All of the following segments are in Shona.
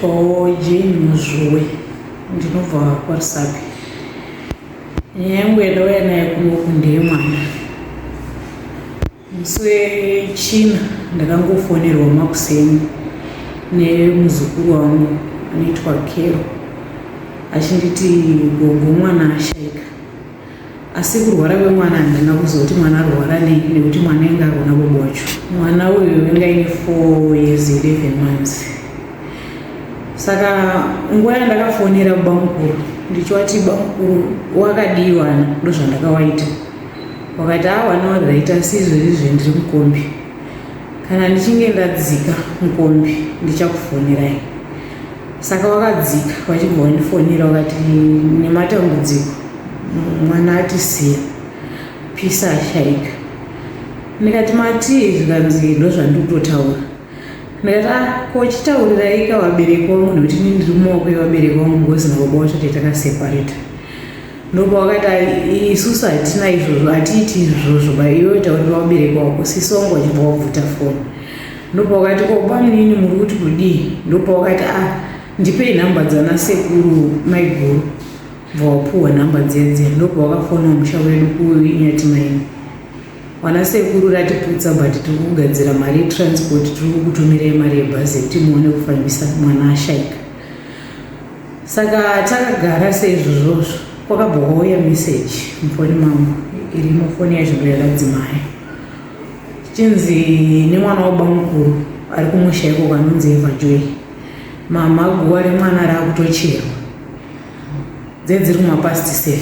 ndinotwawo Jane Muzvuwe, ndinobva kwaRusape. Nyaya yangu yandauya nayo kunoku ndeyemwana. Musi wechina ndakangofonerwa makuseni nemuzukuru wangu anoitwa Kero achinditi gogo mwana ashaika. Asi kurwara kwemwana handina kuzoti mwana arwara nei, nekuti mwana ainge arona bobo wacho. Mwana uyu ainge aine 4 years 11 months. Saka nguva yandakafonera bamukuru ndichivati bamukuru wakadiwana, ndozvandakawaita. Wakati wana wazvaita sizvizvi ndiri mukombi, kana ndichinge ndadzika mukombi ndichakufonirai. Saka wakadzika wachibva wandifonera wakati nematambudziko, mwana atisiya, pisa ashaika. Ndikati mati zvikanzi ndozvandikutotaura. Ndikati kochitaurirai kavabereki vangu nekuti ini ndiri mumaoko evabereki vangu ngozina baba wacho titakaseparata. Ndopa wakati isusu hatina izvozvo, hatiiti izvozvo, iwe taurira vabereki vako, sisi wangu wachibva wabvuta foni. Ndopa wakati ko bamunini muri kuti kudii? Ndopa wakati ndipei nhamba dzana sekuru maiguru, bva wapuhwa nhamba dzedze. Ndopa wakafona musha wedu kuinyati maini, wana sekuru ratiputsa but tiri kugadzira mari yetransport, tiri kukutumirai mari yebhazi kuti muone kufambisa mwana ashaika. Saka takagara seizvozvozvo, kwakabva kwauya meseji mufoni mangu, iri mufoni yazvino yakadzimai, chinzi nemwana wabamukuru ari kumusha iko kanonzi Eva Joy, mama guva remwana raakutocherwa, dzedziri kumapast 7.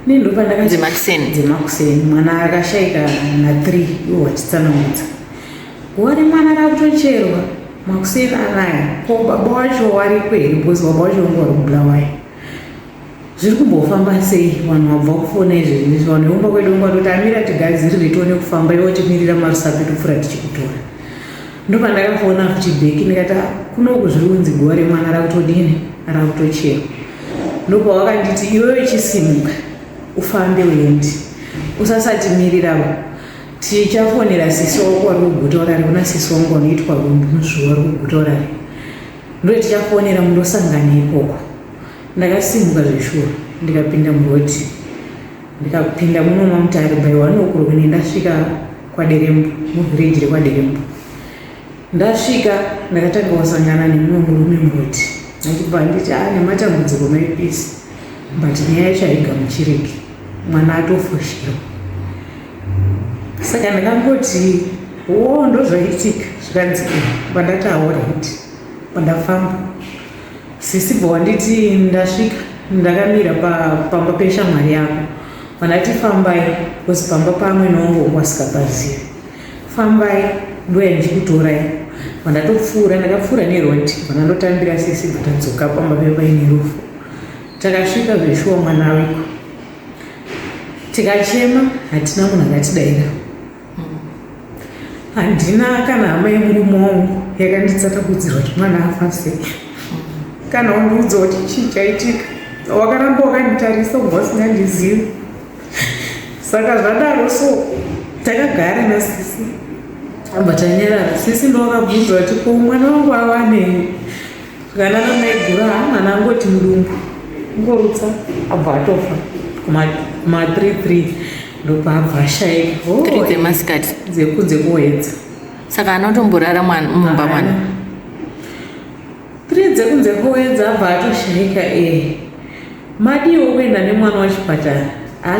Nindopa ndakadzemakuseni mwana akashaika na3 iwo wachitsanangudza. Guva remwana raakutocherwa makuseni anaya, ko baba wacho wari kweri? Because baba wacho wangu wari kuBulawayo. Zviri kumbofamba sei? Vanhu vabva kufona izvezvi, vanhu veumba kwedu vatoti amira tigadzirire tione kufamba, iwo timirira maRusape topfuura tichikutora. Ndopa ndakafona feedback ndikati kunoku zviri kunzi guva remwana rakutodini, rakutocherwa. Ndopa wakanditi iwewe chisimuka ufambe uende, usasatimirira. Tichafonera sisi wako ari kuguta urari, kuna sisi wangu anoitwa Muzvuwe ari kuguta urari, ndoe tichafonera mundosangana ikoko. Ndakasimuka zveshura ndikapinda muroti, ndikapinda muno mamutare by 1 o'clock ndasvika kwaDerembo, muvhireji rekwaDerembo. Ndasvika ndakatanga kusangana nemumwe murume muroti, achibva nditi nematambudziko maipisi, but nyaya yacho haigamuchireki, mwana atofoshera. Saka ndakangoti ndozvaitika, zvikanzi pandati alright, pandafamba. Sisi bva wanditi ndasvika, ndakamira pamba peshamwari yako, vandati fambai, kozi pamba pamwe nongo wasikapazivi, fambai ndoya ndichikutorai. Vandatopfuura, ndakapfuura neroti, vandandotambira sisi bvatadzoka pamba pepaine rufu. Takasvika zveshuwa mwana weko, tikachema, hatina munhu akatidaira. Handina kana hama yemurume wangu yakanditsatakudzirwa kuti mwana afa sei, kana undiudza kuti chii chaitika. Wakaramba wakanditarisa ubva usingandizivi. Saka zvadaro so takagara nasisi, abva tanyarara. Sisi ndowakabvunza kuti ko mwana wangu awanei? Zvikanaka maigura mwana angoti mudumbu, ngorutsa abva atofa kuma-3 ndopa abva ashaika. 3 dzemasikati dzekunze kuwedza. Saka anotomborara mumba mwana 3 dzekunze kuwedza abva atoshaika. Madiwo kuenda nemwana wachipatara,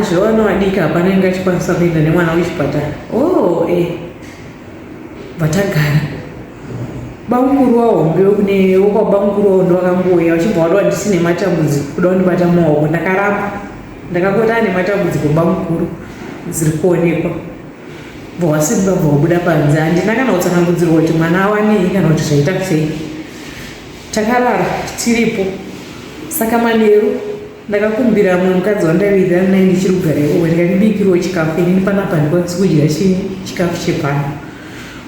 zvevana vadiki hapana inge achikwanisa kuenda nemwana wechipatara. Vatagara bamukuru wahombe kune wokwabamukuru wawo ndowakangouya wachibva wada ndisine matambudziko kuda kundibata mumaoko. Ndakaramba ndakangoti ane matambudziko bamukuru dziri kuonekwa, bva wasimba bva wabuda panze. Handina kana kutsanangudzirwa kuti mwana awanei kana kuti zvaita sei. Takarara tiripo. Saka manheru ndakakumbira mumwe mukadzi wandavirirana naye ndichiri kugara iwowe, ndikandibikirawo chikafu. Inini panapa handikwanisi kudya chikafu chepano.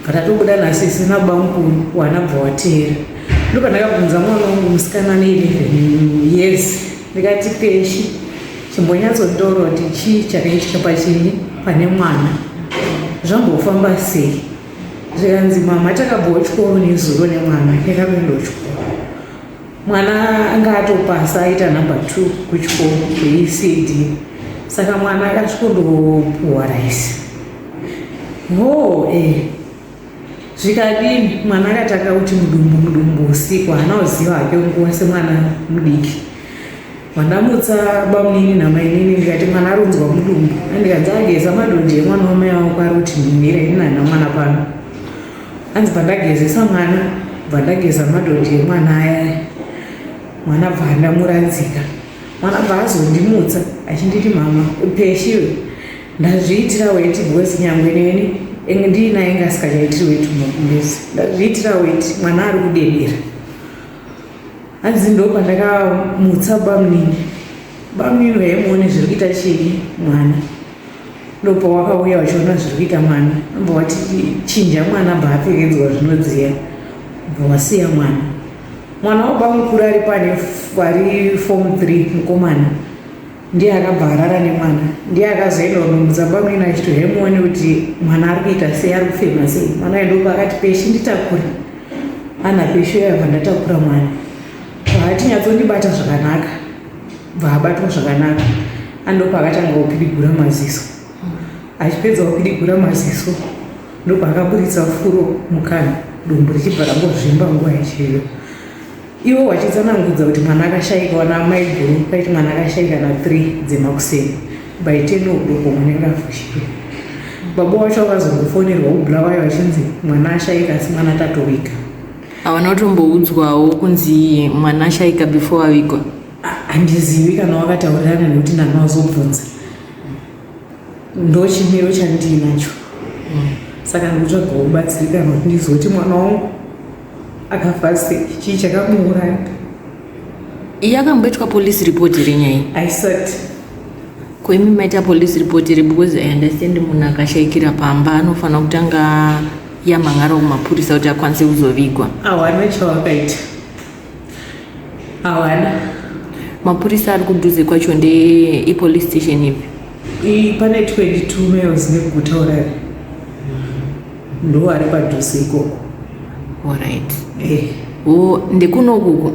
Patatobuda nasisi nabamukuru wanabva wateera. Ndopa ndakabvunza mwana wangu musikana ane 11 years, ndikati peshi chimbonyatsotaura kuti chii chakaitika pachini pane mwana, zvambofamba sei? zvikanzi mama takabvawo chikoro nezuro nemwana yakaenda chikoro. Mwana anga atopasa aita namba 2 kuchikoro kweECD. Saka mwana akasvikondopuwa raisi. Zvikadini mwana akataka kuti mudumbu usiku haana kuziva hake nguva semwana mudiki. Vandamutsa bamunini namainini ndikati mwana arunzwa mudumbu. Ndikanzi ageza madonje emwana wamai vangu ari kuti ndimire ndinana mwana pano. Anzi pandagezesa mwana pandageza madonje emwana aya mwana bva andamuradzika. Mwana bva azondimutsa achinditi mama peshiwe ndazviitira weti because nyangwe neni ndinaye ngasingachaitiri weti mukumbezi ndazviitira weti mwana ari kudedera. Hanzi ndo pandakamutsa bamunini vaimuone zviri kuita chii mwana ndopawakauya vachiona zviri kuita mwana amba wati chinja mwana bva apfekedzwa zvinodziya bva wasiya mwana wabamukuru ari pane vari form 3 mukomana ndiye akabva arara nemwana ndiye akazoenda kunomutsa bamunini achitohaimuone kuti mwana ari kuita sei ari kufema sei. Mwana aindo pakati peshi nditakura ana pesho yabva ndatakura mwana vatinyatsondibata zvakanaka bva abatwa zvakanaka andopakatanga kupidigura maziso. Achipedza kupidigura maziso ndopakaburitsa furo mukana dumbu richibva rangozvimba nguva yacheyo. Ivo vachitsanangudza kuti mwana akashayikwa namai guru paiti mwana akashayika na3 dzemakuseni by 10 o'clock mwana afushire. Baba wacho akazongofonerwa kubulawayo vachinzi mwana ashayika asi mwana tatowika. Havana kutomboudzwawo kunzi mwana ashayika before avigwa? Handizivi kana wakataurirana nekuti ndanazobvunza. Ndo chimiro chandinacho. Saka ndikutsvaga kubatsirikana kuti ndizoti mwana wangu akafa sei, chii chakamuuraya. Iye akamboitwa police report iri nyaya? Aisati. Ko imi maita police report iri because I understand munhu akashayikira pamba anofanira kutanga yamhangara kumapurisa kuti akwanise kuzovigwa. Hawana chavakaita. Hawana. Mapurisa ari kudhuze kwacho ipolice station ipi? Pane 22 miles neguta Urare. Ndo ari padhuze ikoko. Alright. Ndekunokuko?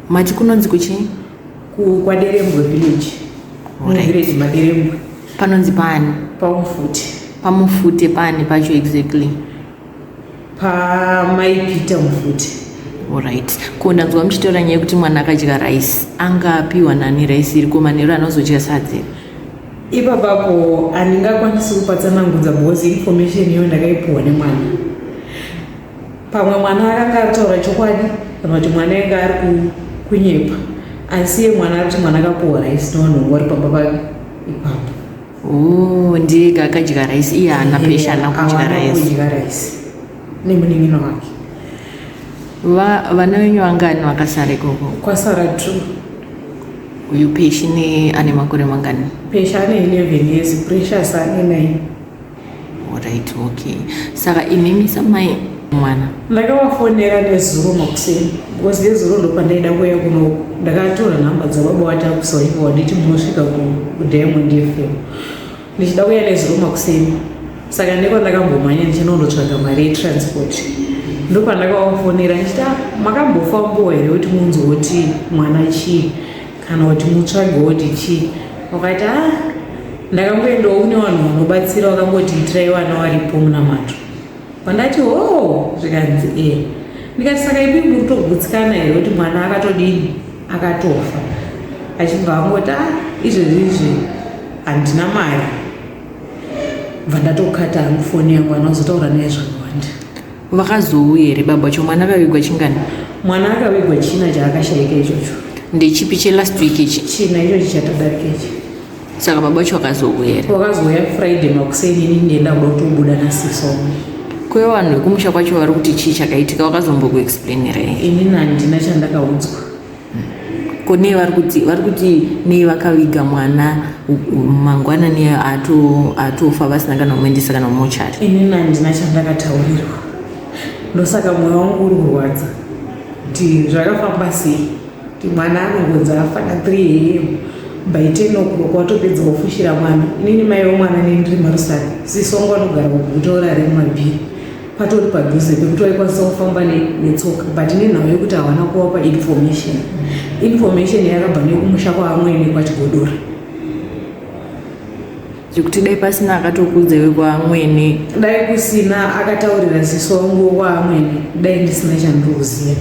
Mati kunonzi kuchii? Kwaderembwe village. Village Maderembwe. Panonzi pani? Pamufute. Pamufute pani pacho exactly? Pamaipita Mufute. Alright. Ko ndanzwa muchitaura nyaya yekuti mwana akadya raisi. Anga apiwa nani raisi iri komanero anozodya sadzi? Ipapapo handingakwanisi kupatsanangudza because information iyo ndakaipiwa nemwana. Pamwe mwana akanga aritaura chokwadi kana kuti mwana anga ari kunyepa. Asi iye mwana ari kuti mwana akapiwa raisi nevanhu vari pamba pake ipapo. Ndiye akadya raisi iye haana pesha haana kudya raisi. Haana kudya raisi nemunin'ina wake. Vana venyu vangani vakasara ikoko? Kwasara 2. Uyu peshi ane makore mangani? Peshi ane 11 years, Precious ane 9. Alright, okay. Saka imimi samai mwana? Ndakavafonera nezuro makuseni because nezuro ndo pandaida kuuya kuno ndakatora nhamba dzababa watakusaiwa nditi munosvika kuDiamond FM. Ndichida kuuya nezuro makuseni. Saka ndiko ndakambomhanya ndichinondotsvaga mari yetransport. Ndo pandakavafonera ndichiti makambofambawo here kuti munzoti mwana chii kana kuti mutsvagewo kuti chii. Wakati ndakamboendawo kune vanhu vanobatsira vakangoti itirai vana varipo muNamato. Pandati zvikanzi ndikati saka ipi muri kutogutsikana here kuti mwana akatodini akatofa. Achibva angoti izvezvizvi handina mari. Bva ndatokata hangu foni yangu anozotaura naye zvakawanda. Vakazouya here baba vacho? Mwana akavigwa chingani? Mwana akavigwa china chaakashayika ichocho. Ndechipi chelast week ichi? China ichochi chatadarika ichi. Saka baba vacho vakazouya here? Vakazouya Friday makuseni inini ndenda kuda kutobuda na6 kwe vanhu vekumusha kwacho vari kuti chii chakaitika vakazombokuexplainira here? Inini handina chandakaudzwa. Ko nei vari kuti nei vakaviga mwana mangwanani atofa vasina kana kumuendesa kana mumochari? Inini handina chandakataurirwa. Ndosaka mwoyo wangu uri kurwadza kuti zvakafamba sei kuti mwana anongodza afa na3 AM by 10 o'clock watopedza kufushira mwana. Inini mai vomwana nendiri Marusani, Sisongo anogara kuguta Urare mumabhiri. patori padhuze pekuti vaikwanisa kufamba netsoka, but nenhau yekuti havana kuvapa information yakabva nekumusha kwaamwene kwachigodora. Zvekuti dai pasina akatokudzewe kwaamwene, dai kusina akataurira ziso wangu kwaamwene, dai ndisina chandinoziva.